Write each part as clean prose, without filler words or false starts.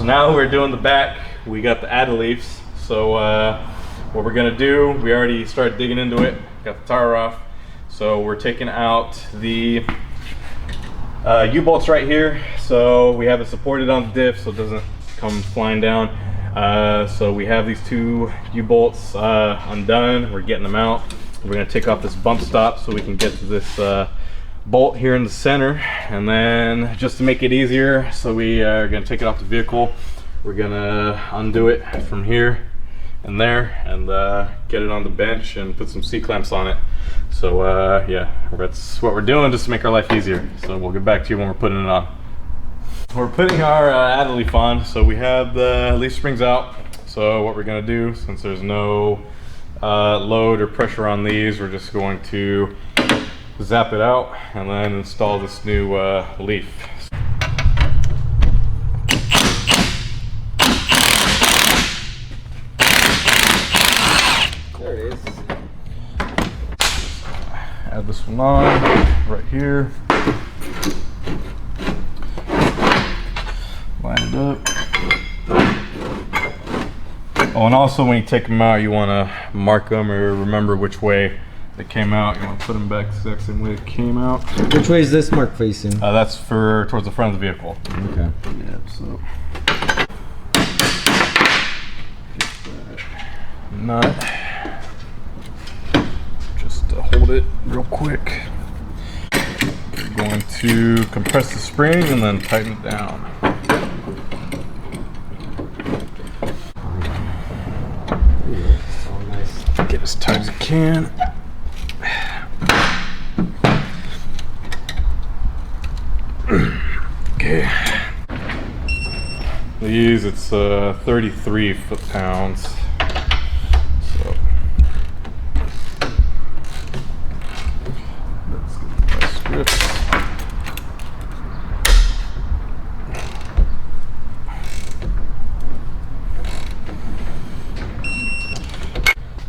now we're doing the back. We got the add leaves. So what we're gonna do, we already started digging into it, got the tire off. So we're taking out the U-bolts right here. So we have it supported on the diff so it doesn't come flying down. So we have these two U-bolts undone. We're getting them out. We're gonna take off this bump stop so we can get to this bolt here in the center. And then just to make it easier, so we are gonna take it off the vehicle. We're gonna undo it from here and there and get it on the bench and put some C-clamps on it. So yeah, that's what we're doing just to make our life easier. So we'll get back to you when we're putting it on. We're putting our add leaf on. So we have the leaf springs out. So what we're gonna do, since there's no load or pressure on these, we're just going to zap it out and then install this new leaf. There it is. Add this one on right here. Line it up. Oh, and also when you take them out, you want to mark them or remember which way they came out. You want to put them back the exact same way it came out. Which way is this mark facing? That's for towards the front of the vehicle. Okay. Yep, so get that nut. Just hold it real quick. We're going to compress the spring and then tighten it down. Get as tight as you can. Okay. These, it's 33 foot-pounds. So let's get my strips.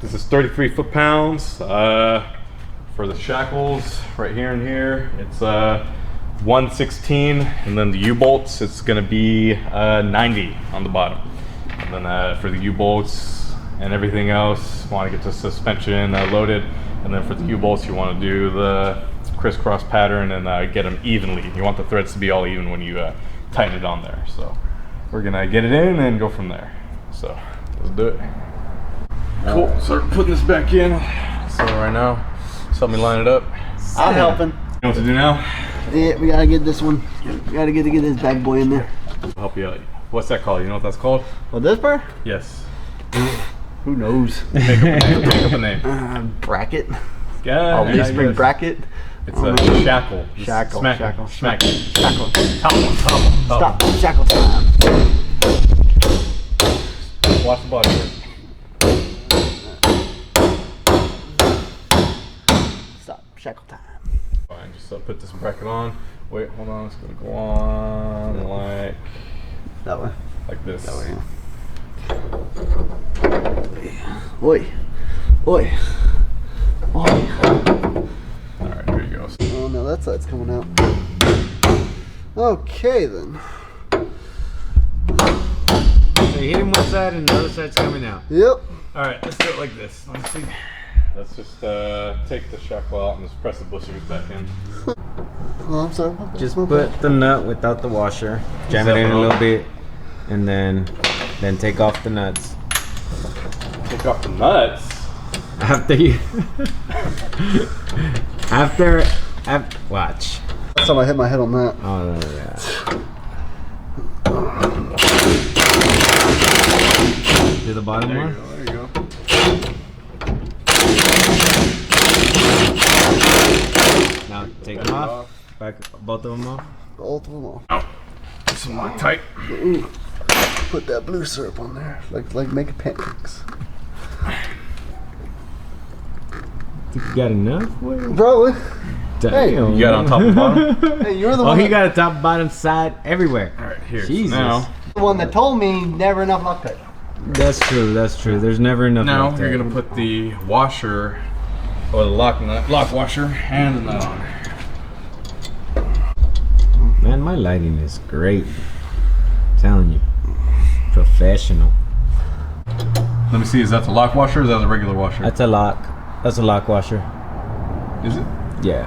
This is 33 foot-pounds. For the shackles, right here and here, it's 116, and then the U-bolts, it's gonna be 90 on the bottom. And then for the U-bolts and everything else, want to get the suspension loaded, and then for the U-bolts, you want to do the crisscross pattern and get them evenly. You want the threads to be all even when you tighten it on there. So we're gonna get it in and go from there. So let's do it. Cool. Start putting this back in. So right now, just help me line it up. I'm helping. You know what to do now? Yeah, we gotta get this one. We gotta get this bad boy in there. I'll help you out. What's that called? You know what that's called? Well, this part? Yes. Who knows? Make up a name. Make up a name. Bracket. Yeah. Leaf spring bracket. It's a shackle. Shackle. Smack Shackle. it. Smack it. Shackle. Top one. Top one. Top Stop. Shackle time. one. Watch the body. Stop. Shackle time. Fine. Just put this bracket on. Wait. Hold on. It's gonna go on like That way. like this. That way. Oi. Oi. Oi. All right. Here you go. Oh no, that side's coming out. Okay then. So you hit him one side and the other side's coming out. Yep. All right. Let's do it like this. Let's see. Let's just take the shackle out and just press the bushings back in. Oh, I'm sorry. Just put the nut without the washer, jam it in a little bit, and then take off the nuts. Take off the nuts. After you, after watch. Last time I hit my head on that. Oh yeah. Do the bottom one. There you go. Now take them off. Back both of them off. Both of them off. Some more tight. Put that blue syrup on there, like making pancakes. Think you got enough? Probably. Damn. You got on top and bottom? Hey, you're the Oh, one. he got a top, bottom, side, everywhere. All right, here. Jesus. So now, the one that told me never enough Loctite. That's true. That's true. There's never enough. now Loctite. you're gonna put the washer, or the lock washer, and the nut on. Man, my lighting is great. I'm telling you. Professional. Let me see, is that the lock washer or is that the regular washer? That's a lock. That's a lock washer. Is it? Yeah.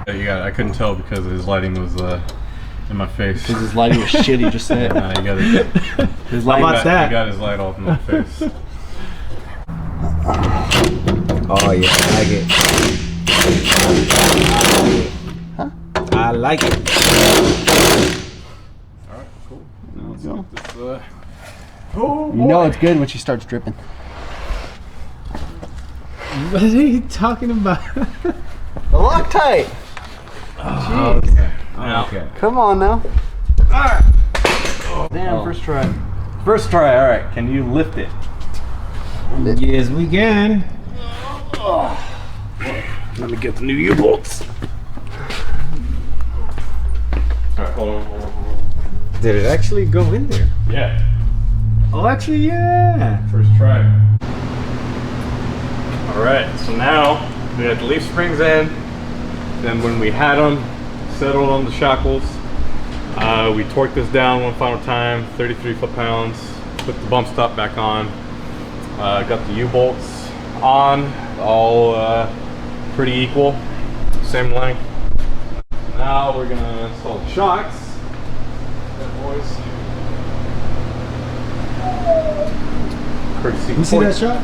Yeah, you got it. I couldn't tell because his lighting was in my face. Because his lighting was shitty just then. Nah, you got it. His light, about that? He got his light off in my face. Oh yeah, I like it. Huh? I like it. Alright, cool. Now let's There you get this, You know it's good when she starts dripping. What are you talking about? The Loctite! Oh, Jeez. okay. Now, Okay. Come on now. Alright. Damn, first try. First try, alright. Can you lift it? Yes, we can. Let me get the new U-bolts. Alright, hold on. Did it actually go in there? Yeah. Oh, actually, yeah. First try. Alright, so now we got the leaf springs in. Then when we had them settled on the shackles, we torqued this down one final time, 33 foot-pounds. Put the bump stop back on. Got the U-bolts on, all pretty equal, same length. Now we're gonna install the shocks. Good boys. Courtesy You see that shot?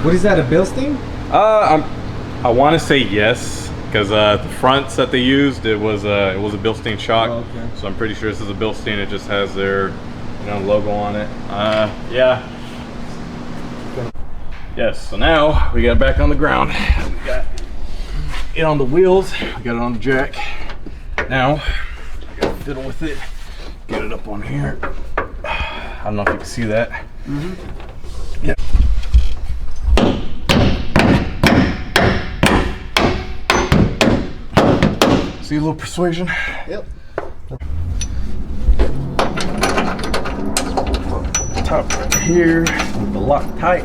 What is that, a Bilstein? I want to say yes, because the fronts that they used, it was a Bilstein shock. Oh, okay. So I'm pretty sure this is a Bilstein. It just has their logo on it. Yeah. Yes. So now we got it back on the ground. We got it on the wheels. We got it on the jack. Now I got to fiddle with it. Get it up on here. I don't know if you can see that. Mm-hmm. Yeah. See a little persuasion? Yep. Top right here with the lock tight.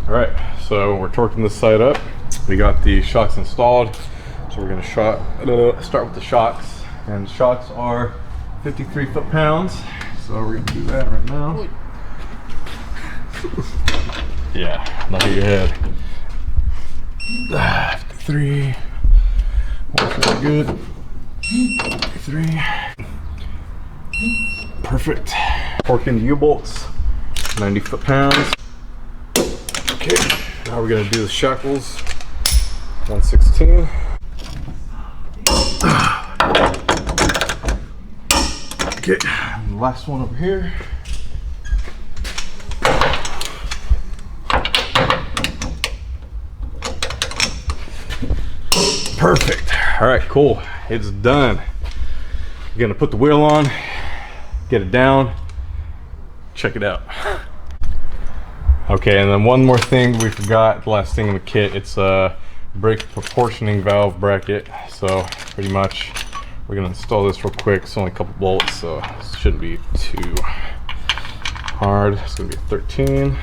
All right, so we're torquing this side up. We got the shocks installed, so we're gonna start with the shocks, and the shocks are 53 foot-pounds. So we're gonna do that right now. Yeah, not hit your head. 53. That's good. 53. Perfect. Torquing the U-bolts, 90 foot-pounds. Okay, now we're gonna do the shackles, 116. Okay, and the last one over here. Perfect. All right, cool. It's done. We're gonna put the wheel on, get it down, check it out. Okay, and then one more thing we forgot, the last thing in the kit, it's a brake proportioning valve bracket. So pretty much we're gonna install this real quick. It's only a couple bolts, so it shouldn't be too hard. It's gonna be a 13.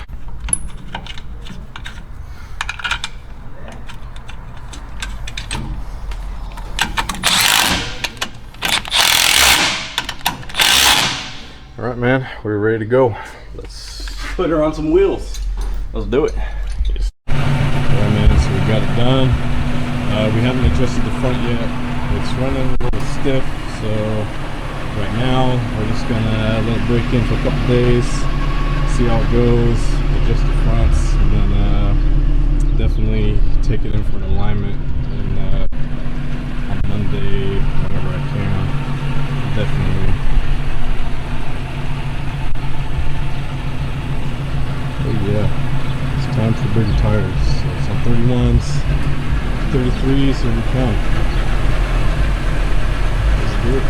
All right, man, we're ready to go. Let's put her on some wheels. Let's do it. Yes. All right, man, so we got it done. We haven't adjusted the front yet. It's running a little stiff, so right now we're just gonna let it break in for a couple days, see how it goes, adjust the fronts, and then definitely take it in for an alignment. And on Monday, whenever I can, definitely. Oh yeah, it's time for bigger tires. So it's on 31s, 33s, here we come. Let's do it.